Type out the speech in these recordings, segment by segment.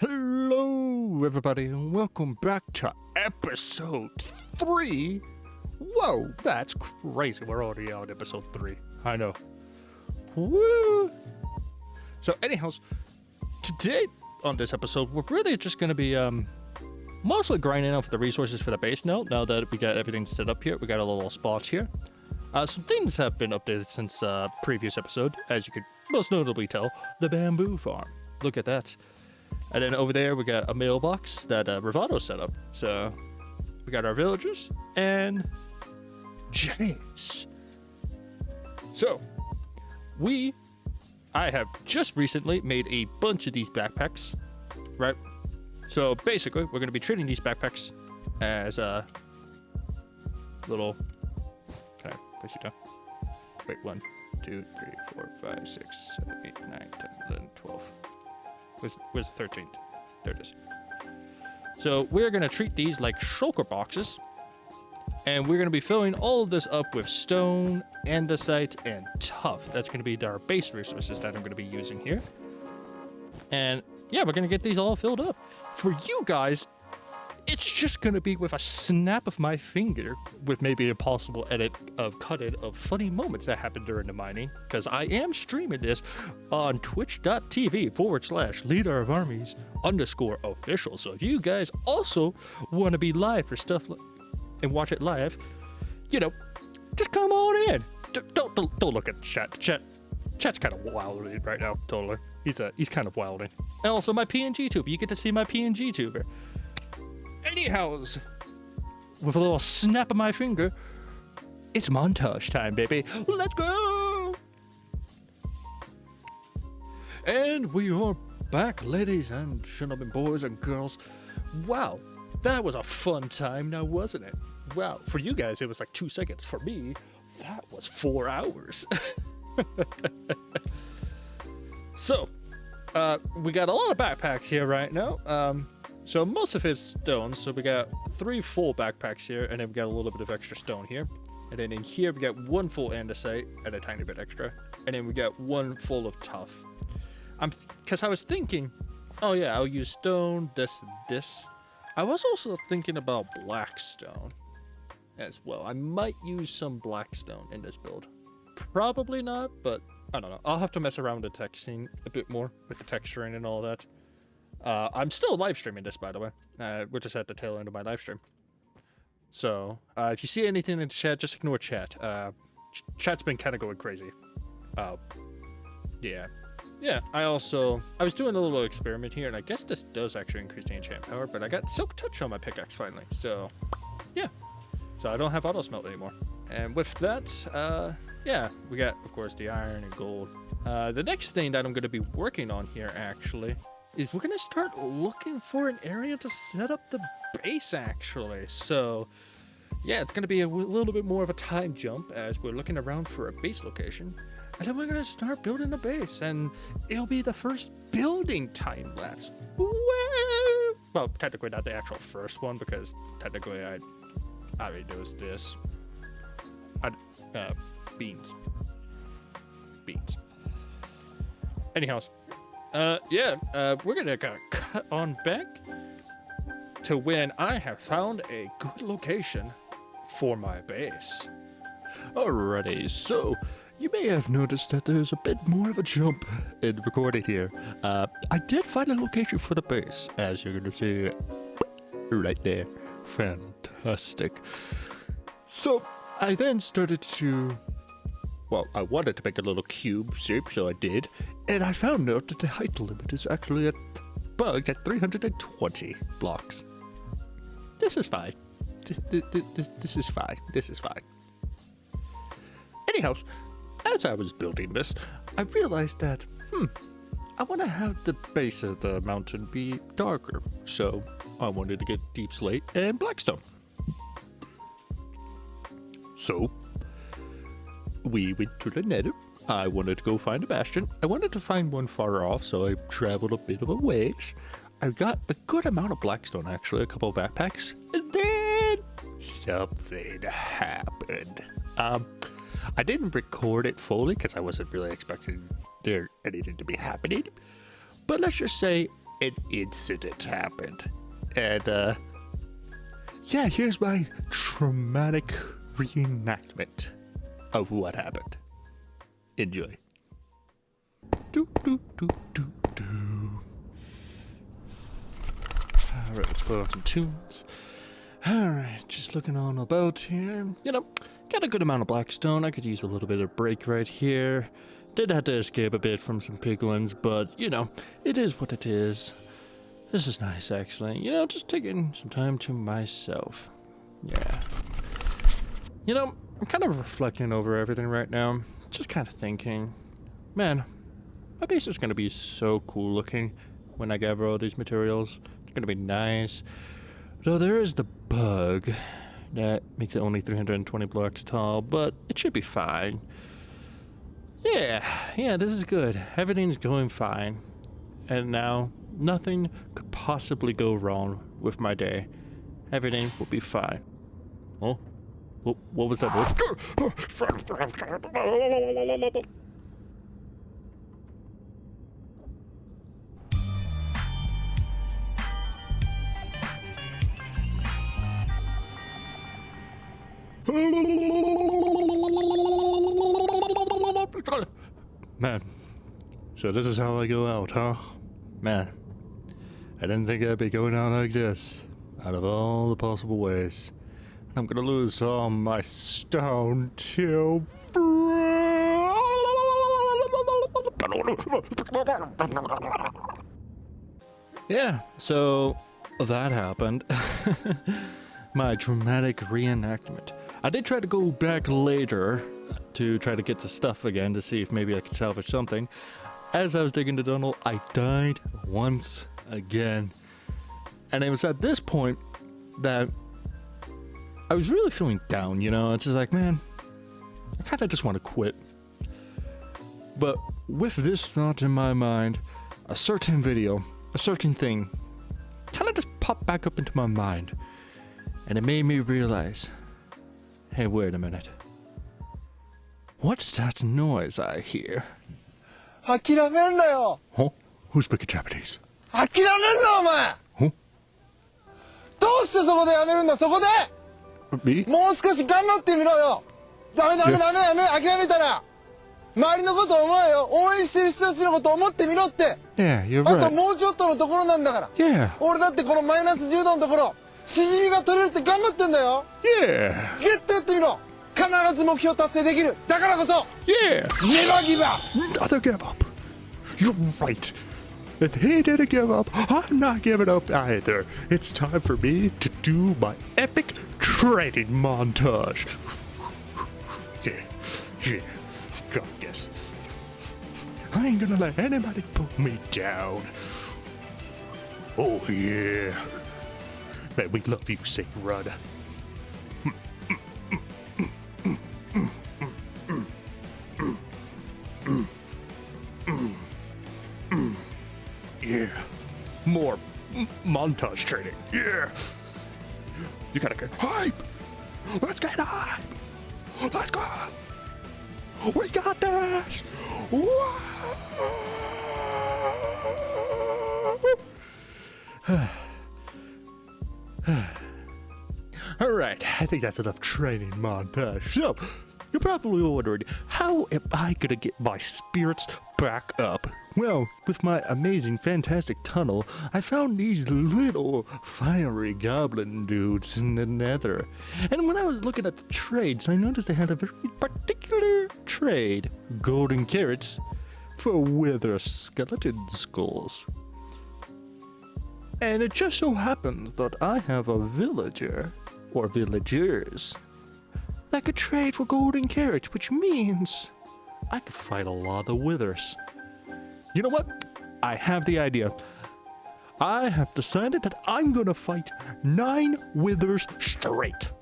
Hello, everybody, and welcome back to episode 3. Whoa, that's crazy. We're already on episode 3. I know. Woo! So, anyhow, today on this episode, we're really just going to be mostly grinding out for the resources for the base now that we got everything set up here. We got a little spots here. Some things have been updated since previous episode, as you could most notably tell, the bamboo farm. Look at that. And then over there, we got a mailbox that Ravato set up. So we got our villagers and James. So I have just recently made a bunch of these backpacks, right? So basically, we're going to be treating these backpacks as a little. Can I push it down? Wait, 1, 2, 3, 4, 5, 6, 7, 8, 9, 10, 11, 12. Where's the 13th? There it is. So we're going to treat these like shulker boxes. And we're going to be filling all of this up with stone, andesite, and tuff. That's going to be our base resources that I'm going to be using here. And yeah, we're going to get these all filled up. For you guys, it's just going to be with a snap of my finger, with maybe a possible cut-in of funny moments that happened during the mining, because I am streaming this on twitch.tv/leaderofarmies_official. So if you guys also want to be live for stuff and watch it live, you know, just come on in. Don't look at the chat. Chat's kind of wilding right now. Totally, he's kind of wilding. And also my PNG tuber. You get to see my PNG tuber. Anyhows, with a little snap of my finger, it's montage time, baby. Let's go! And we are back, ladies and gentlemen, boys and girls. Wow, that was a fun time now, wasn't it? Wow, for you guys, it was like 2 seconds. For me, that was 4 hours. So, we got a lot of backpacks here right now. So most of it's stone, so we got 3 full backpacks here, and then we got a little bit of extra stone here. And then in here, we got 1 full andesite, and a tiny bit extra. And then we got 1 full of tuff. Because I was thinking, oh yeah, I'll use stone, this, and this. I was also thinking about blackstone as well. I might use some blackstone in this build. Probably not, but I don't know. I'll have to mess around with the texting a bit more, with the texturing and all that. I'm still live streaming this, by the way. We're just at the tail end of my live stream. So, if you see anything in the chat, just ignore chat. Chat's been kind of going crazy. Yeah. Yeah, I was doing a little experiment here, and I guess this does actually increase the enchant power, but I got Silk Touch on my pickaxe finally, so, yeah. So I don't have auto smelt anymore. And with that, yeah, we got, of course, the iron and gold. The next thing that I'm going to be working on here, actually, is we're going to start looking for an area to set up the base, actually. So, yeah, it's going to be a little bit more of a time jump as we're looking around for a base location. And then we're going to start building a base, and it'll be the first building time-lapse. Well, technically not the actual first one, because technically I already know this. Beans. Anyhow. We're gonna cut on back to when I have found a good location for my base. Alrighty, so you may have noticed that there's a bit more of a jump in recording here. I did find a location for the base, as you're gonna see right there. Fantastic. So I then started to, well, I wanted to make a little cube shape, so I did, and I found out that the height limit is actually bugged at 320 blocks. This is fine. This is fine. This is fine. Anyhow, as I was building this, I realized that, I want to have the base of the mountain be darker, so I wanted to get deep slate and blackstone. So, we went to the nether. I wanted to go find a bastion. I wanted to find one far off, so I traveled a bit of a ways. I got a good amount of blackstone, actually, a couple of backpacks, and then something happened. I didn't record it fully because I wasn't really expecting anything to be happening. But let's just say an incident happened. And, yeah, here's my traumatic reenactment of what happened. Enjoy. Do, do, do, do, do. Alright, let's put on some tunes. Alright, just looking on about here. You know, got a good amount of blackstone. I could use a little bit of break right here. Did have to escape a bit from some piglins, but, you know, it is what it is. This is nice, actually. You know, just taking some time to myself. Yeah. You know, I'm kind of reflecting over everything right now. Just kind of thinking, man, my base is going to be so cool looking when I gather all these materials. It's going to be nice. Though there is the bug that makes it only 320 blocks tall, but it should be fine. Yeah, this is good. Everything's going fine. And now, nothing could possibly go wrong with my day. Everything will be fine. Oh? What was that? Man, so this is how I go out, huh? Man, I didn't think I'd be going out like this, out of all the possible ways. I'm gonna lose all my stone too. Yeah, so that happened. My dramatic reenactment. I did try to go back later to try to get to stuff again to see if maybe I could salvage something. As I was digging the tunnel, I died once again. And it was at this point that I was really feeling down, you know? It's just like, man, I kind of just want to quit. But with this thought in my mind, a certain video, a certain thing, kind of just popped back up into my mind. And it made me realize, hey, wait a minute. What's that noise I hear? 諦めんなよ Huh? Who's speaking Japanese? 諦めんなお前 Huh? どうしてそこでやめるんだそこで Me? もう少し頑張ってみろよダメ諦めたら周りのこと思えよ応援してる人たちのこと思ってみろって Yeah, you're あと right. もうちょっとのところなんだから Yeah. 俺だってこのマイナス10度のところしじみが取れるって頑張ってんだよ Yeah. 絶対やってみろ必ず目標達成できるだからこそ Yeah. Never give up Never give up. You're right. If he didn't give up, I'm not giving up either. It's time for me to do my epic training montage. Yeah. Got this. I ain't gonna let anybody put me down. Oh yeah. Man, we love you, Sick Rudder. Yeah. More montage training. Yeah. You gotta get hype. Let's get hype. Let's go. We got this. All right, I think that's enough training montage. So, you're probably wondering, how am I gonna get my spirits back up? Well, with my amazing, fantastic tunnel, I found these little fiery goblin dudes in the nether. And when I was looking at the trades, I noticed they had a very particular trade. Golden carrots for wither skeleton skulls. And it just so happens that I have a villager, or villagers, that could trade for golden carrots, which means I could fight a lot of the withers. You know what? I have the idea. I have decided that I'm gonna fight 9 withers straight.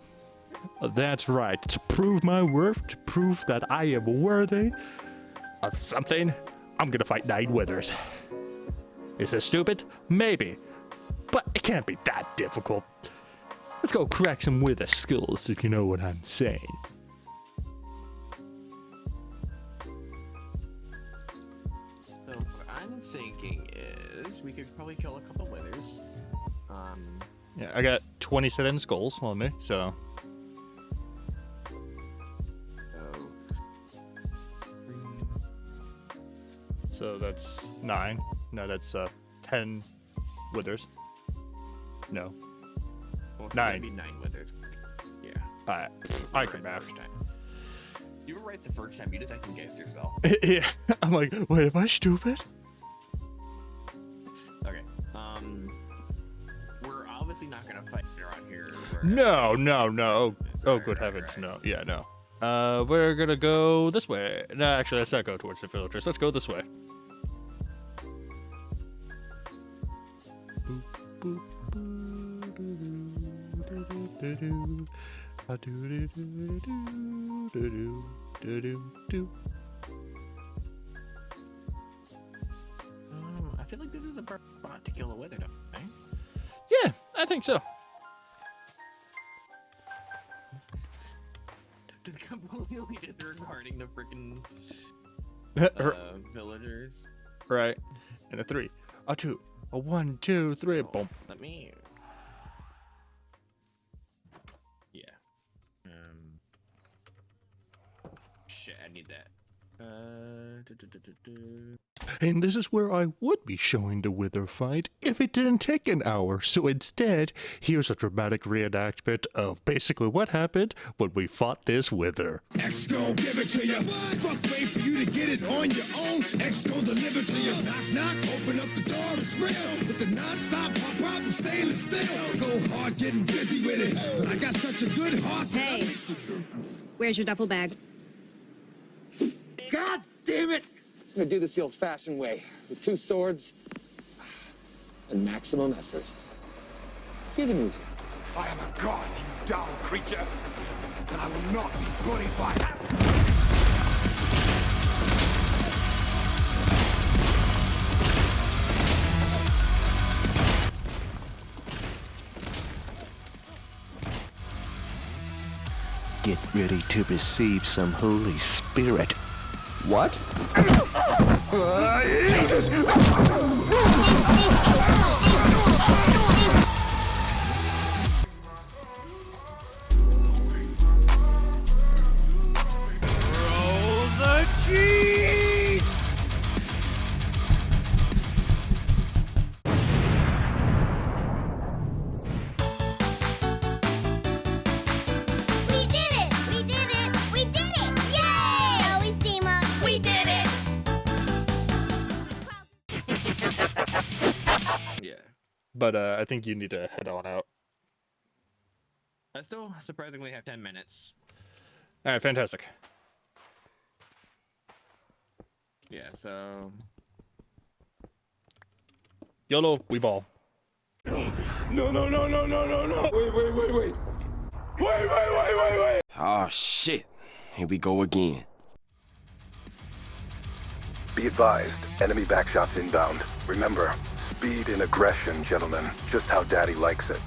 That's right, to prove my worth, to prove that I am worthy of something, I'm gonna fight 9 withers. Is this stupid? Maybe. But it can't be that difficult. Let's go crack some wither skulls, if you know what I'm saying. So what I'm thinking is we could probably kill a couple withers. Yeah, I got 27 skulls on me, so. So that's 9. No, that's 10 withers. No. Well, 9. Maybe 9 withers. Yeah. Alright, I can math. You were right the first time. You just second guessed yourself. Yeah, I'm like, wait, am I stupid? Okay. We're obviously not gonna fight around here. No. Oh, good right, heavens, right. no. Yeah, no. We're gonna go this way. No, actually, let's not go towards the villagers. Let's go this way. I feel like this is a perfect spot to kill a wither, don't you? Yeah, I think so. Completely disregarding the freaking villagers. Right. And a 3, a 2, a 1, 2, 3. Boom. Let me. Yeah. Shit, I need that. And this is where I would be showing the wither fight if it didn't take an hour. So instead, here's a dramatic reenactment of basically what happened when we fought this wither. X gon' give it to you. Fuck, wait for you to get it on your own. X gon' deliver to you. Knock, knock, open up the door, it's real. With the non-stop pop from stainless steel. Go hard getting busy with it. But I got such a good heart. Hey, where's your duffel bag? God damn it! I'm gonna do this the old-fashioned way, with 2 swords and maximum effort. Cue the music. I am a god, you dull creature. And I will not be bullied by that. Get ready to receive some Holy Spirit. What? Jesus! Roll the cheese! We did it! We did it! We did it! Yay! Always we did it! Yeah. But I think you need to head on out. I still surprisingly have 10 minutes. All right, fantastic. Yeah, so. YOLO, we ball. No. Wait. Wait. Oh, shit. Here we go again. Be advised, enemy backshots inbound. Remember, speed and aggression, gentlemen. Just how Daddy likes it.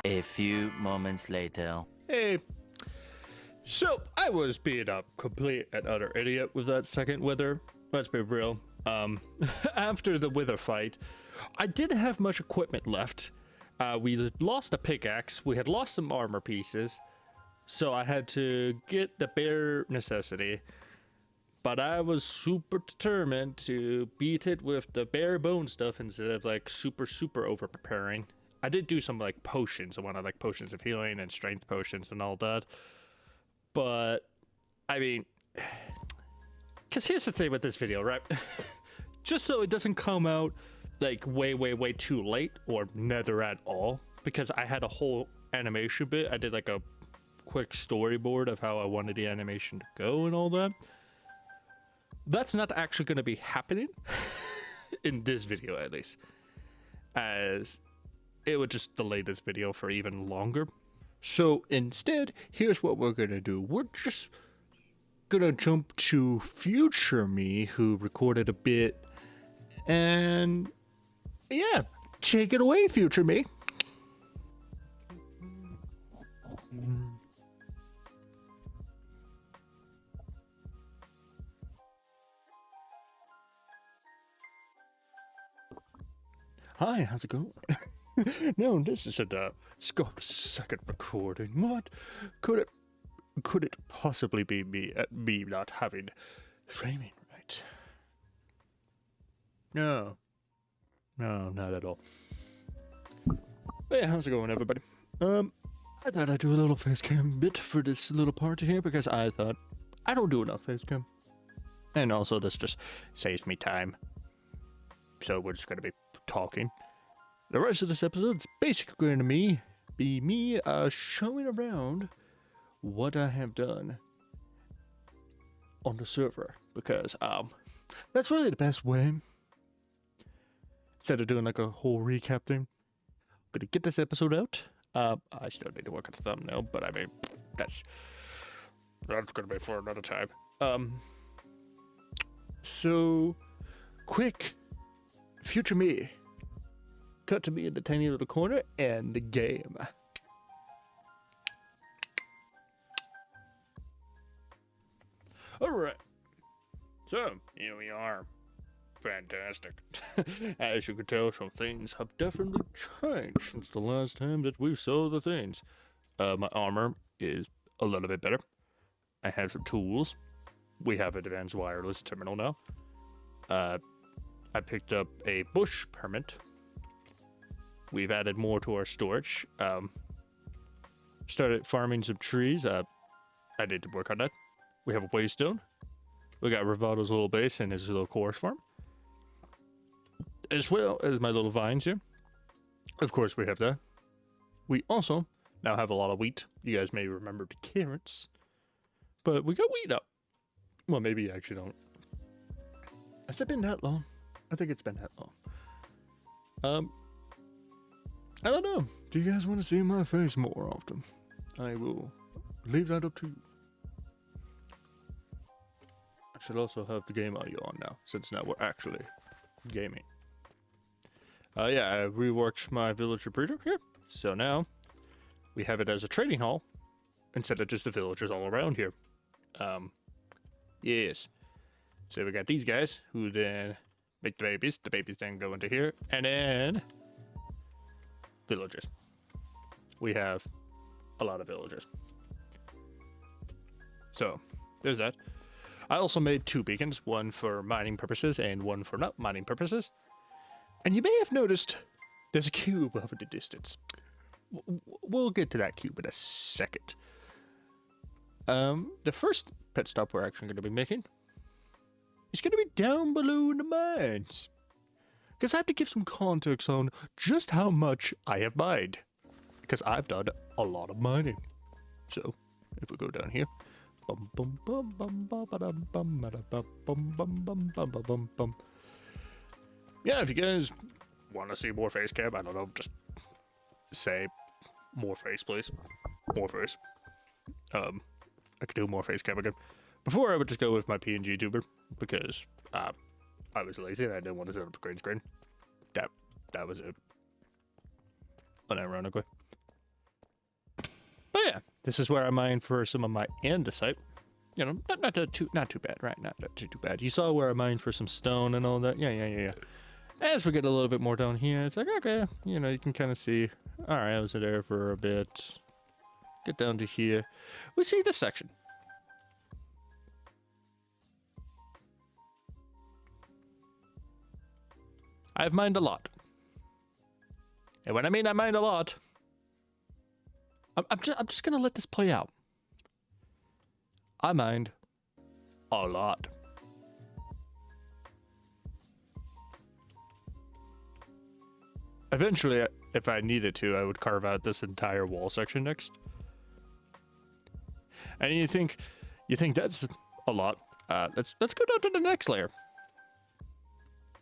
A few moments later. Hey. So, I was being a complete and utter idiot with that second wither. Let's be real. After the wither fight, I didn't have much equipment left. We had lost a pickaxe. We had lost some armor pieces. So I had to get the bare necessity. But I was super determined to beat it with the bare bone stuff instead of like super over preparing. I did do some like potions. I wanted like potions of healing and strength potions and all that. But I mean, because here's the thing with this video, right? Just so it doesn't come out like way too late or neither at all, because I had a whole animation bit. I did like a quick storyboard of how I wanted the animation to go and all that. That's not actually going to be happening in this video, at least, as it would just delay this video for even longer. So instead, here's what we're going to do. We're just going to jump to future me, who recorded a bit, and yeah, take it away, future me. Hi, how's it going? No, this isn't a second recording. What? Could it possibly be me not having framing right? No, not at all. Hey, how's it going, everybody? I thought I'd do a little face cam bit for this little part here because I thought I don't do enough face cam, and also this just saves me time. So we're just gonna be talking. The rest of this episode is basically going to be me showing around what I have done on the server, because that's really the best way. Instead of doing like a whole recap thing, I'm gonna get this episode out. I still need to work on the thumbnail, but I mean that's gonna be for another time. So quick, future me. Cut to me in the tiny little corner and the game. Alright. So, here we are. Fantastic. As you can tell, some things have definitely changed since the last time that we saw the things. My armor is a little bit better. I have some tools. We have an advanced wireless terminal now. I picked up a bush permit. We've added more to our storage. Started farming some trees. I need to work on that. We have a waystone. We got Rivaldo's little base and his little chorus farm. As well as my little vines here. Of course, we have that. We also now have a lot of wheat. You guys may remember the carrots. But we got wheat up. Well, maybe you actually don't. Has it been that long? I think it's been that long. I don't know. Do you guys want to see my face more often? I will leave that up to you. I should also have the game audio on now, since now we're actually gaming. Yeah, I reworked my villager breeder here. So now we have it as a trading hall instead of just the villagers all around here. Yes. So we got these guys who then make the babies. The babies then go into here, and then villagers. We have a lot of villagers. So there's that. I also made 2 beacons, one for mining purposes and one for not mining purposes. And you may have noticed there's a cube off in the distance. We'll get to that cube in a second. The first pit stop we're actually going to be making is going to be down below in the mines. Because I have to give some context on just how much I have mined. Because I've done a lot of mining. So, if we go down here. Yeah, if you guys want to see more face cam, I don't know, just say more face, please. More face. I could do more face cam again. Before, I would just go with my PNG tuber. Because, I was lazy and I didn't want to set up a green screen. That was it. Unironically. But yeah, this is where I mine for some of my andesite. You know, not too bad, right? Not too bad. You saw where I mined for some stone and all that. Yeah. As we get a little bit more down here, it's like, okay, you know, you can kind of see. All right, I was there for a bit. Get down to here. We see this section. I've mined a lot. And when I mean I mined a lot, I'm just gonna let this play out. I mined a lot. Eventually, if I needed to, I would carve out this entire wall section next. And you think that's a lot? Let's go down to the next layer.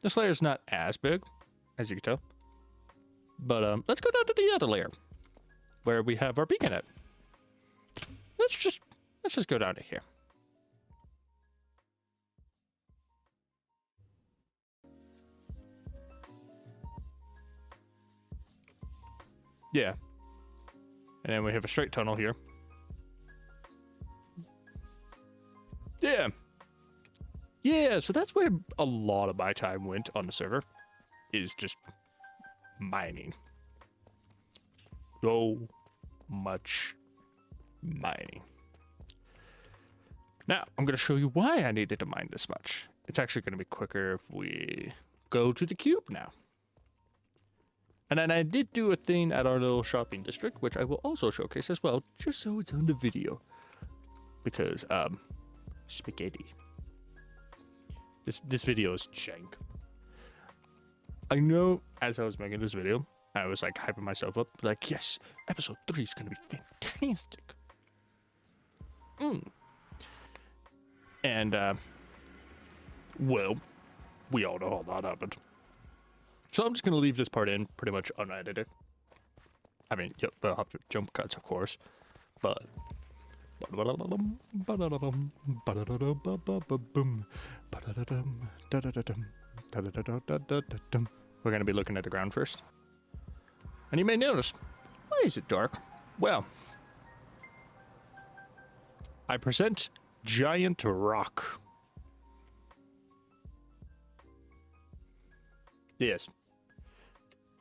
This layer is not as big, as you can tell. But let's go down to the other layer, where we have our beacon at. Let's just go down to here. Yeah. And then we have a straight tunnel here. Yeah. Yeah, so that's where a lot of my time went on the server. Is just mining. So much mining. Now, I'm going to show you why I needed to mine this much. It's actually going to be quicker if we go to the cube now. And then I did do a thing at our little shopping district, which I will also showcase as well, just so it's on the video. Because, spaghetti. This video is jank. I know as I was making this video, I was like hyping myself up, like, yes, episode 3 is going to be fantastic. And, well, we all know how that happened. So I'm just going to leave this part in pretty much unedited. I mean, yep, we'll have jump cuts, of course, but... We're going to be looking at the ground first. And you may notice, why is it dark? Well, I present giant rock. Yes.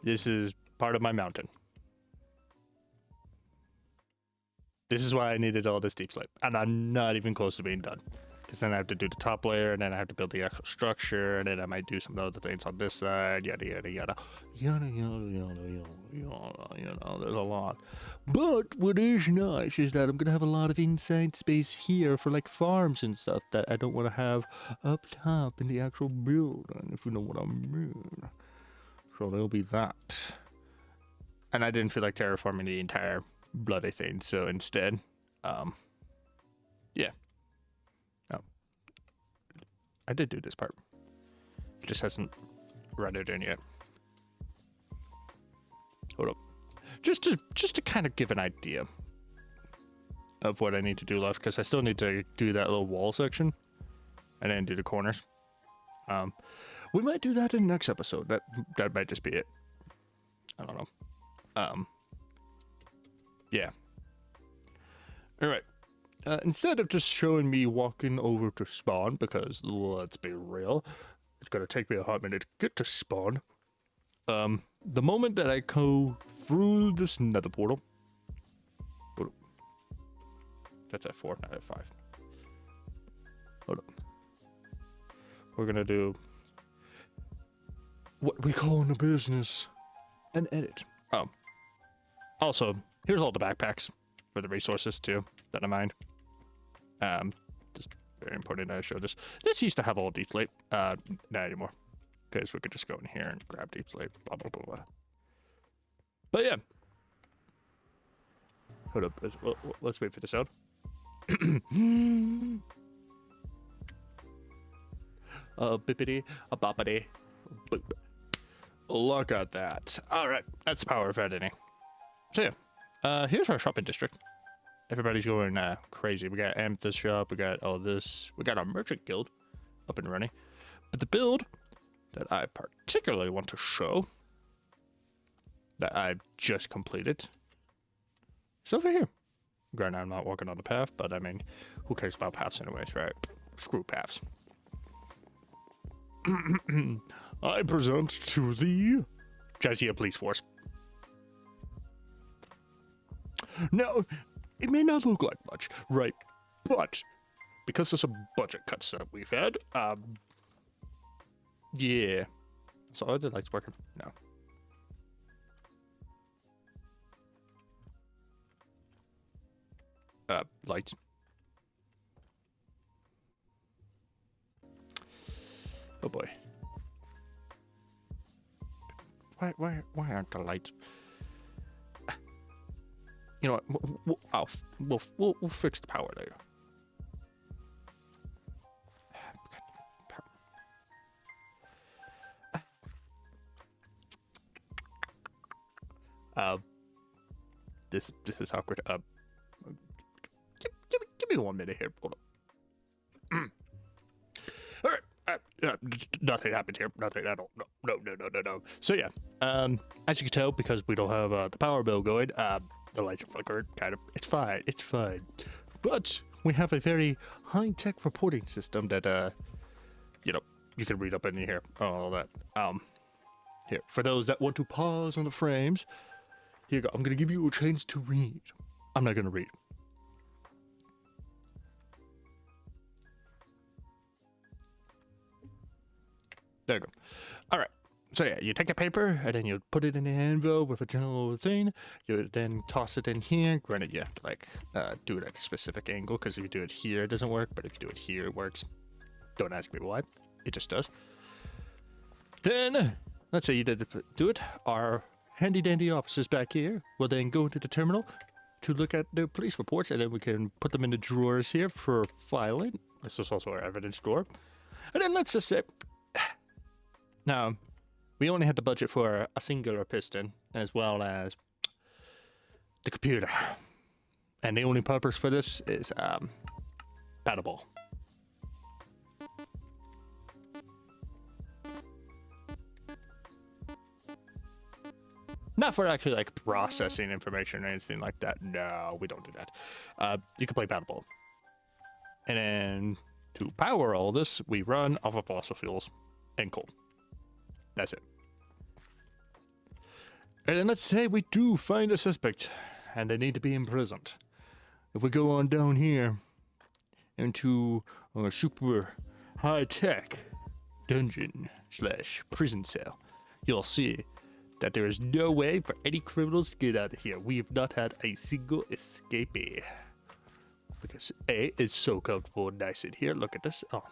This is part of my mountain. This is why I needed all this deep slate. And I'm not even close to being done. Because then I have to do the top layer, and then I have to build the actual structure, and then I might do some other things on this side, yada, yada, yada. Yada, yada, yada, yada, yada, you know, there's a lot. But what is nice is that I'm going to have a lot of inside space here for, like, farms and stuff that I don't want to have up top in the actual building, if you know what I mean. So there'll be that. And I didn't feel like terraforming the entire bloody thing, so instead, yeah. I did do this part. It just hasn't rendered in yet. Hold up. Just to kind of give an idea of what I need to do left, because I still need to do that little wall section and then do the corners. We might do that in the next episode. That might just be it. I don't know. Yeah. All right. Instead of just showing me walking over to spawn, because let's be real, it's gonna take me a hot minute to get to spawn. The moment that I go through this nether portal, that's at 4, not at 5. Hold up. We're gonna do what we call in the business an edit. Also, here's all the backpacks for the resources too that I mined. Just very important that I show this. This used to have all deep slate. Not anymore. Because we could just go in here and grab deep slate, blah, blah, blah, blah. But yeah. Hold up. Let's wait for the sound. Bippity, a boppity, boop. Look at that. Alright, that's the power of editing. So yeah, here's our shopping district. Everybody's going crazy. We got Amethyst Shop, we got all this, we got our merchant guild up and running. But the build that I particularly want to show, that I've just completed, is over here. Granted, I'm not walking on the path, but I mean, who cares about paths anyways, right? Screw paths. I present to the Jazia Police Force. Now, it may not look like much, right? But because of some budget cuts that we've had, yeah. So are the lights working? No. Lights. Oh boy. Why aren't the lights? You know what? We'll fix the power later. This is awkward. Give me 1 minute here. Hold on. All right. Nothing happened here. Nothing at all. No. So yeah. As you can tell, because we don't have the power bill going, the lights are flickering. Kind of. It's fine. It's fine. But we have a very high-tech reporting system that you know, you can read up in here. All that. Here, for those that want to pause on the frames, here you go. I'm going to give you a chance to read. I'm not going to read. There you go. All right. So yeah, you take a paper and then you put it in the envelope with a general thing. You then toss it in here. Granted, you have to like do it at a specific angle, because if you do it here, it doesn't work. But if you do it here, it works. Don't ask me why. It just does. Then, let's say you did do it. Our handy dandy officers back here will then go into the terminal to look at the police reports, and then we can put them in the drawers here for filing. This is also our evidence drawer. And then let's just say, now, we only had the budget for a singular piston as well as the computer. And the only purpose for this is paddable. Not for actually like processing information or anything like that. No, we don't do that. You can play paddable. And then to power all this, we run off of fossil fuels and coal. That's it. And then let's say we do find a suspect and they need to be imprisoned. If we go on down here into a super high-tech dungeon / prison cell, you'll see that there is no way for any criminals to get out of here. We have not had a single escapee. Because A, it's so comfortable and nice in here. Look at this. Oh,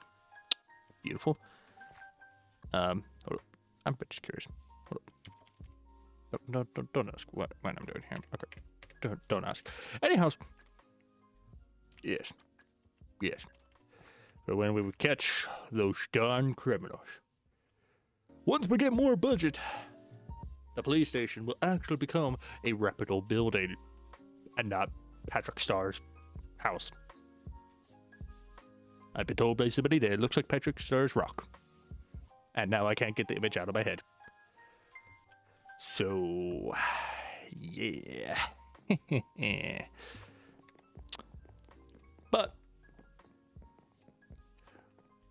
beautiful. Hold up. I'm just curious. Hold up. No, don't ask what I'm doing here. Okay. Don't ask. Anyhow. Yes. But when we would catch those darn criminals, once we get more budget, the police station will actually become a reputable building and not Patrick Starr's house. I've been told by somebody that it looks like Patrick Starr's rock. And now I can't get the image out of my head. So, yeah. But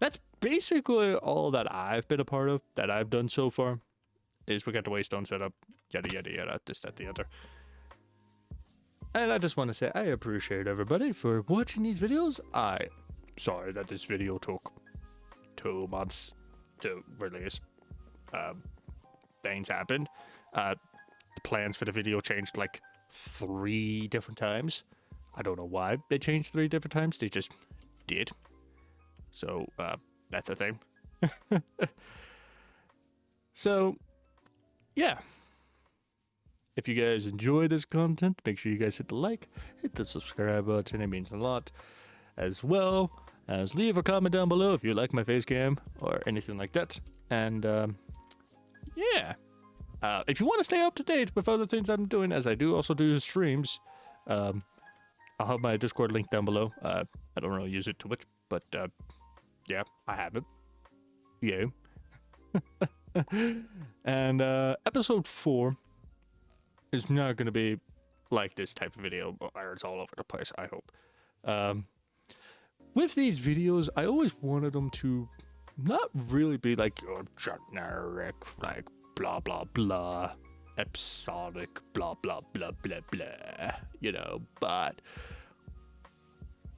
that's basically all that I've been a part of, that I've done so far. Is we got the Waystone set up, yada yada yada, this, that, the other. And I just want to say I appreciate everybody for watching these videos. Sorry that this video took 2 months to release. Things happened. The plans for the video changed like 3 different times. I don't know why they changed 3 different times. They just did. So that's a thing. So yeah. If you guys enjoy this content, make sure you guys hit the like, hit the subscribe button. It means a lot. As well as leave a comment down below if you like my face cam or anything like that. And yeah. If you want to stay up to date with other things I'm doing, as I do also do streams, I'll have my Discord link down below. I don't really use it too much, but yeah, I have it. Yeah. And episode 4 is not going to be like this type of video where it's all over the place, I hope. With these videos, I always wanted them to not really be like your generic, like blah blah blah, episodic blah blah blah blah blah, you know, but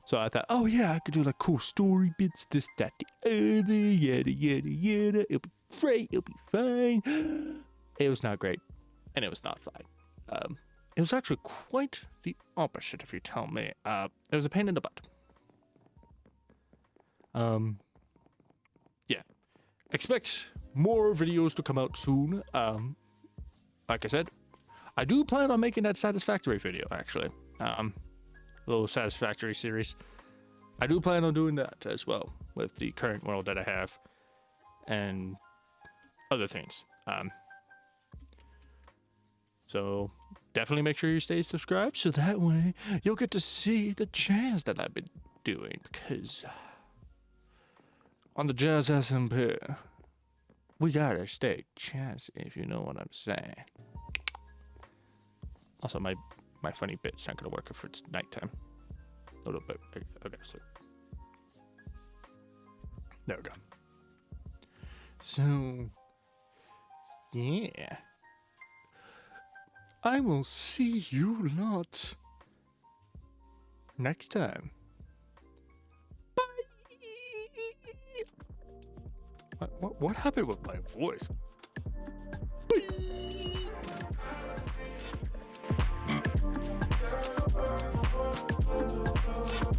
so I thought, oh yeah, I could do like cool story bits, this, that, the other, yada yada yada, it'll be great, it'll be fine. It was not great, and it was not fine. It was actually quite the opposite, if you tell me. It was a pain in the butt. Yeah. Expect more videos to come out soon. Like I said, I do plan on making that Satisfactory video, actually. Little Satisfactory series. I do plan on doing that as well, with the current world that I have, and other things. So definitely make sure you stay subscribed, so that way you'll get to see the jazz that I've been doing, because on the Jazz SMP, we gotta stay jazzy, if you know what I'm saying. Also, my funny bit's not gonna work if it's nighttime. A little bit. Okay, so there we go. So Yeah. I will see you lots next time. Bye. What happened with my voice? Bye.